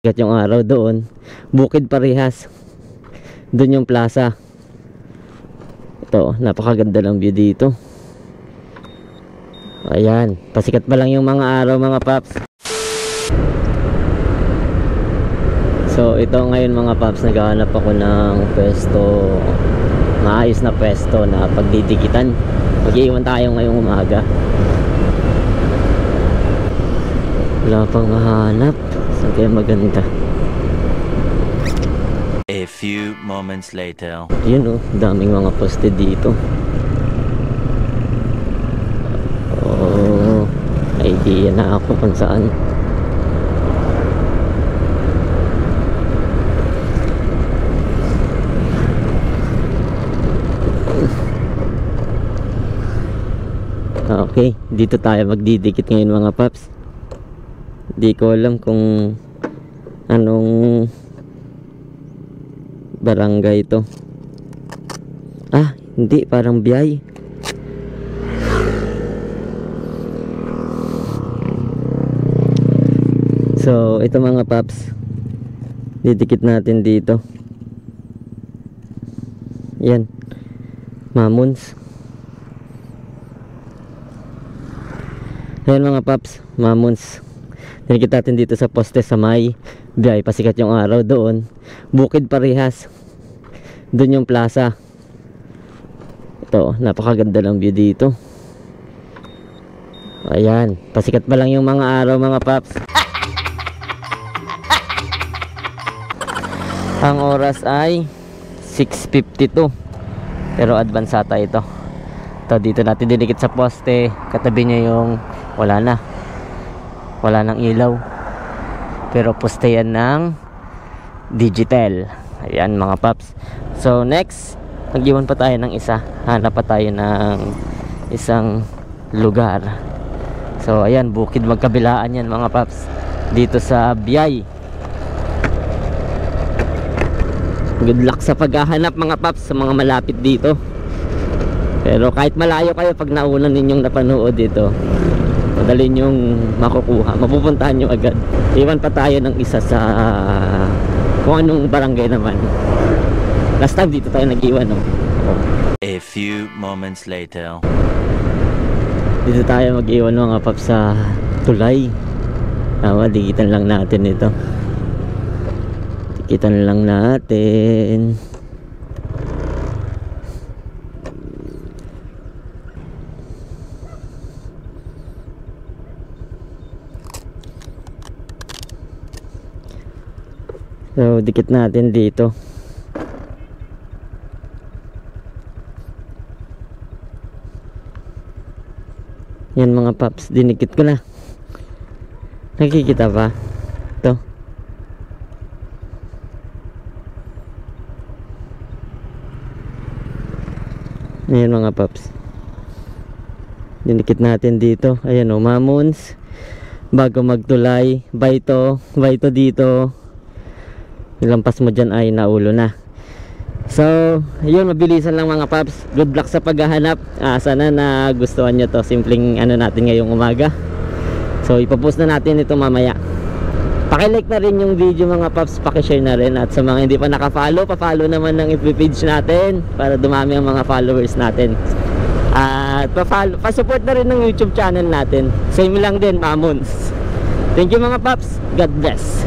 Sikat yung araw doon. Bukid Parehas. Doon yung plaza. Ito, napakaganda ng view dito. Ayan, pasikat pa lang yung mga araw mga paps. So ito ngayon mga paps, naghahanap ako ng pwesto, maayos na pwesto na pagdidikitan. Mag-iwan tayo ngayong umaga. Wala pang mahanap. Saan kaya maganda? A few moments later. Yun daming mga poste dito. Oh, idea na ako kung saan. Okay, dito tayo magdidikit ngayon mga paps. Di ko alam kung anong barangay ito. Ah, hindi, parang Biyay. So, ito mga paps, didikit natin dito. Yan, Mamons. Ayan mga paps, Mamons. Dinikit natin dito sa poste sa may Biyay, pasikat yung araw doon. Bukid Parehas. Doon yung plaza. Ito, napakaganda ng view dito. Ayan, pasikat pa lang yung mga araw mga paps. Ang oras ay 6:52. Pero advance ata ito. Ito, dito natin dinikit sa poste. Katabi niya yung wala nang ilaw, pero poste yan ng digital. Ayan mga paps. So next, nag-iwan pa tayo ng isa. Hanap pa tayo ng isang lugar. So ayan, bukid magkabilaan yan mga paps, dito sa Biyay. Good luck sa paghahanap mga paps sa mga malapit dito. Pero kahit malayo kayo, pag naunan ninyong napanood dito, madali nyong makukuha, mapupuntahan nyo agad. Iwan pa tayo ng isa sa kung anong barangay naman. Last time dito tayo nag-iwan A few moments later. Dito tayo mag-iwan mga paps sa tulay. Dikitan lang natin ito. Dikitan lang natin. So, dikit natin dito. Yan mga paps, dinikit ko na. Nakikita ba? Ito. Yan mga paps, dinikit natin dito. Ayan Mamons. Bago magtulay, Bayto dito. Ilampas mo dyan ay naulo na. So yun, mabilisan lang mga paps. Good luck sa paghahanap. Sana na gustuhan nyo to. Simpleng natin ngayong umaga. So ipopost na natin ito mamaya. Pakilike na rin yung video mga paps, pakishare na rin. At sa mga hindi pa nakafollow, pa-follow naman ng FB page natin para dumami ang mga followers natin. At pa-support na rin ng YouTube channel natin. Same lang din, Mamons. Thank you mga paps. God bless.